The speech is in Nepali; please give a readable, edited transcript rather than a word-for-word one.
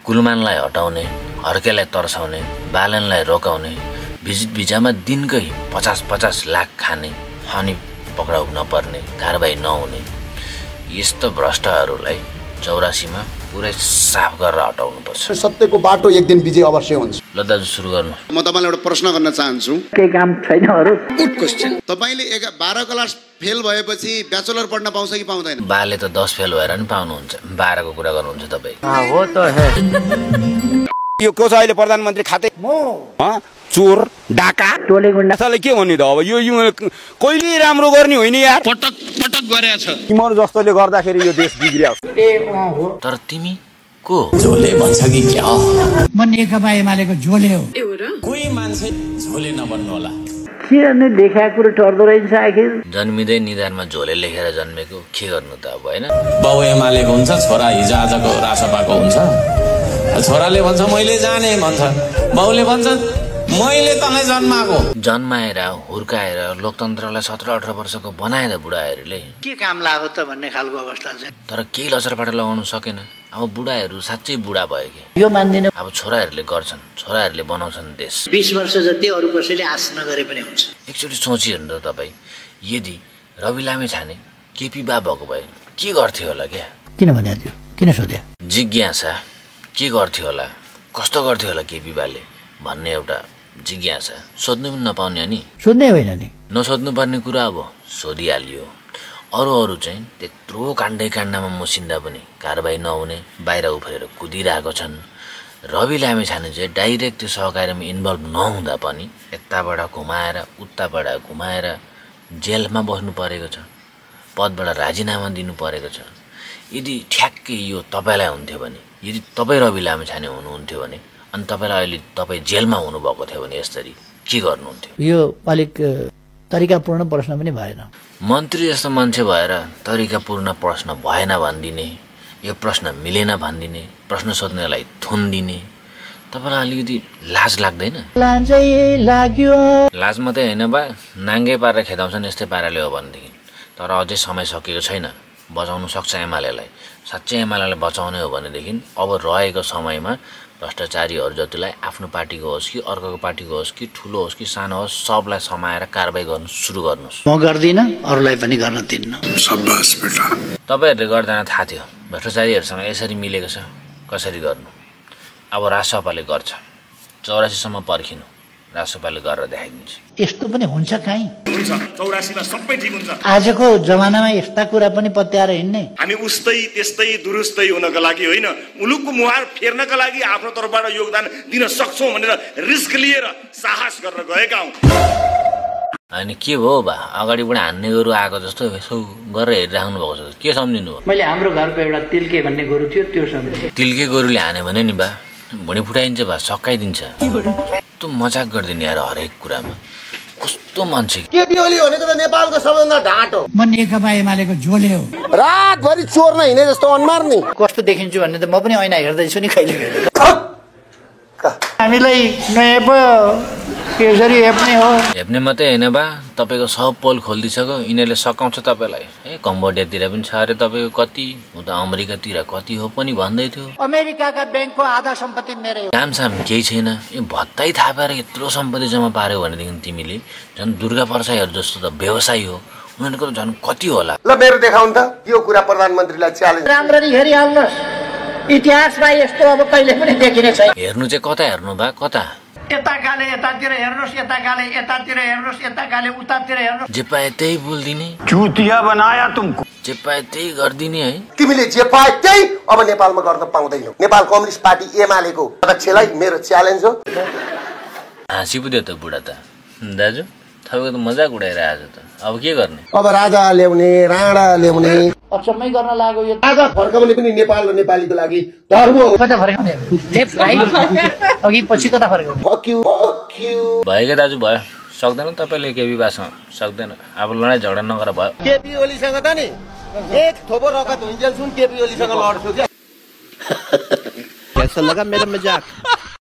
कुलमानलाई हटाउने, हर्केलाई तर्साउने, बालनलाई रोकाउने, भिजिट भिजामा दिनकै 50-50 लाख खाने, अनि पक्राउ नपर्ने, कारबाही नहुने यस्तो भ्रष्टहरूलाई 84मा पुरै साफ गरेर हटाउनु पर्छ। सत्यको बाटो एक दिन विजय अवश्य हुन्छ। ल दाजु सुरु गर्नु। म तपाईलाई एउटा प्रश्न गर्न चाहन्छु। केही काम छैन अरु? Good question. तपाईले 12 क्लास फेल भएपछि ब्याचलर पढ्न पाउँछ कि पाउँदैन? बाले त 10 फेल भएर नि पाउनुहुन्छ। 12 को कुरा गर्नुहुन्छ तपाई। हो त है। यो को छ अहिले प्रधानमन्त्री खाते? म चोर डाका टोले गुण्डा साले के भन्ने त अब यो कहिले राम्रो गर्ने होइन यार। पटक पटक गरेछ। तिम्रो जस्तोले गर्दाखेरि यो देश बिग्रियो। तर तिमी को? झोले भन्छ कि क्या? म नेकपा एमालेको झोले हो। कोही मान्छे झोले नबन्नु होला। किन लेखाएको कुरो टर्दो रहेछ आखिर? जन्मिँदै निधारमा झोले लेखेर जन्मेको के गर्नु त अब हैन? बाउ एमालेको हुन्छ, छोरा हिजोआजको रासपाको हुन्छ। छोराले भन्छ मैले जाने भन्छ, बाउले भन्छ मैले तँलाई जन्माएर हुर्काएर लोकतन्त्रलाई 17-18 वर्षको बनाएर बुढाहरूले के काम लाग्यो त भन्ने खालको अवस्था छ। तर केही लचरबाट लगाउन सकेन। अब बुढाहरू साँच्चै बुढा भयो कि यो मान्दिन। अब छोराहरूले गर्छन्, छोराहरूले बनाउँछन् देश। 20 वर्ष जति अरु कसैले आश नगरे पनि हुन्छ। एकचोटि सोचिहेर्नु त तपाईँ, यदि रवि लामेछाने केपी बा भएको भए के गर्थ्यो होला? क्या किन भन्या थियो? किन सोध्या? जिज्ञासा के गर्थ्यो होला, कस्तो गर्थ्यो होला केपी बाले भन्ने एउटा जिज्ञासा। सोध्नु पनि नपाउने नि, सोध्नै होइन नि, नसोध्नु पर्ने कुरा अब सोधिहालियो। अरू चाहिँ त्यत्रो काण्डमा मुसिन्दा पनि कारबाही नहुने, बाहिर उफ्रेर कुदिरहेको छन्। रवि लामेछाने चाहिँ डाइरेक्ट त्यो सहकार्यमा इन्भल्भ नहुँदा पनि यताबाट घुमाएर उताबाट घुमाएर जेलमा बस्नु परेको छ, पदबाट राजीनामा दिनु परेको छ। यदि ठ्याक्कै यो तपाईँलाई हुन्थ्यो भने, यदि तपाईँ रवि लामेछाने हुनुहुन्थ्यो भने अनि तपाईँलाई अहिले तपाईँ जेलमा हुनुभएको थियो भने यसरी के गर्नुहुन्थ्यो? यो अलिक तरिकापूर्ण प्रश्न पनि भएन। मन्त्री जस्तो मान्छे भएर तरिकापूर्ण प्रश्न भएन भनिदिने, यो प्रश्न मिलेन भनिदिने, प्रश्न सोध्नेलाई थुन दिने, तपाईँलाई अलिकति लाज लाग्दैन? लाजै लाग्यो। लाज मात्रै होइन बा, नाङ्गै पारेर खेदाउँछन् यस्तै पाराले हो भनेदेखि। तर अझै समय सकिएको छैन, बचाउनु सक्छ एमालेलाई। साँच्चै एमालेलाई बचाउने हो भनेदेखि अब रहेको समयमा भ्रष्टाचारीहरू जतिलाई आफ्नो पार्टीको होस् कि अर्कोको पार्टीको होस् कि ठुलो होस् कि सानो होस्, सबलाई समाएर कारबाही गर्नु सुरु गर्नुहोस्। म गर्दिन, अरूलाई पनि गर्न दिन्न। शाबास बेटा। तपाईँहरूले गर्दैन थाहा थियो भ्रष्टाचारीहरूसँग यसरी मिलेको छ, कसरी गर्नु। अब राजसभाले गर्छ, 84 सम्म पर्खिनु, राजसभाले गरेर देखाइदिन्छ। यस्तो पनि हुन्छ काहीँ? हुन्छ, 84 मा सबै ठीक हुन्छ। आजको जमानामा यस्ता कुरा पनि पत्याएर हिँड्ने? हामी उस्तै त्यस्तै दुरुस्तै हुनका लागि होइन, मुलुकको मुहार फेर्नका लागि आफ्नो तर्फबाट योगदान दिन सक्छौं भनेर रिस्क लिएर साहस गरेर गएका हौं। अनि के भयो बा, अगाडिबाट हान्ने गोरु आएको जस्तो यसो गरेर हेरिराख्नु भएको छ, के सम्झिनु हो? मैले हाम्रो घरको एउटा तिल्के भन्ने गोरु थियो, त्यो सम्झेँ। तिल्के गोरुले हान्यो भने नि बा भुँडी फुटाइन्छ बा, सकाइदिन्छ। कस्तो मजाक गरिदिने यार हरेक कुरामा, कस्तो मान्छे। केपी ओली भनेको त नेपालको सबैभन्दा ढाँट हो। म नेकपा एमालेको झोले हो। रातभरि चोर्न हिँडे जस्तो अनुहार नि। कस्तो देखिन्छु भन्ने त म पनि ऐना हेर्दैछु नि कहिले कहिले। हामीलाई नयाँ पो यसरी हेप्ने हो। हेप्ने मात्रै होइन बा, तपाईँको सब पोल खोलिदिइसक्यो, यिनीहरूले सकाउँछ तपाईँलाई। कम्बोडियातिर पनि छ अरे तपाईँको कति, उता अमेरिकातिर कति हो पनि भन्दै थियो। अमेरिकाका ब्याङ्कको आधा सम्पत्ति मेरै हो। कामसाम केही छैन, भत्तै थापेर यत्रो सम्पत्ति जम्मा पार्यो भनेदेखि तिमीले झन् दुर्गा परसाईहरू जस्तो त व्यवसायी हो, उनीहरूको त झन् कति होला। ल मेरो देखाउनु त यो कुरा प्रधानमन्त्रीलाई च्यालेन्ज। राम्ररी हेरिहाल्नुहोस्, इतिहासमा यस्तो अब कहिले पनि देखिने छैन। हेर्नु चाहिँ कता हेर्नु बा, कता? यता गाले यतातिर हेर्नुहोस्, यता गाले यतातिर हेर्नुहोस्, यता गाले उतातिर हेर्नुहोस्। जे पाए त्यही बोलिदिने, चुतिया बनाया तुमको। जे पाए त्यही गरिदिने है। तिमीले जे पाए त्यही अब नेपालमा गर्न पाउँदैनौ। नेपाल कम्युनिस्ट पार्टी एमालेको अध्यक्षलाई मेरो च्यालेन्ज हो। हाँसी पुग्यो त बुढा त। दाजु तपाईँको त मजाक उडाएर आएछ त, अब के गर्ने? अब राजा ल्याउने, राणा ल्याउने। अचम्मै गर्न लाग्यो यो। राजा फर्काउने पनि नेपाल र नेपालीको लागि धर्म हो। कता फर्काउने? अघि पछि कता फर्काउने? भयो क्या दाजु, भयो, सक्दैन तपाईँले केपी बासँग, सक्दैन। अब लडाइँ झगडा नगर भयो। केपी ओलीसँग त नि एक थोपो रगत हुन्जेलसम्म केपी ओलीसँग लड्छु क्या। कैसा लगा मेरा मजाक?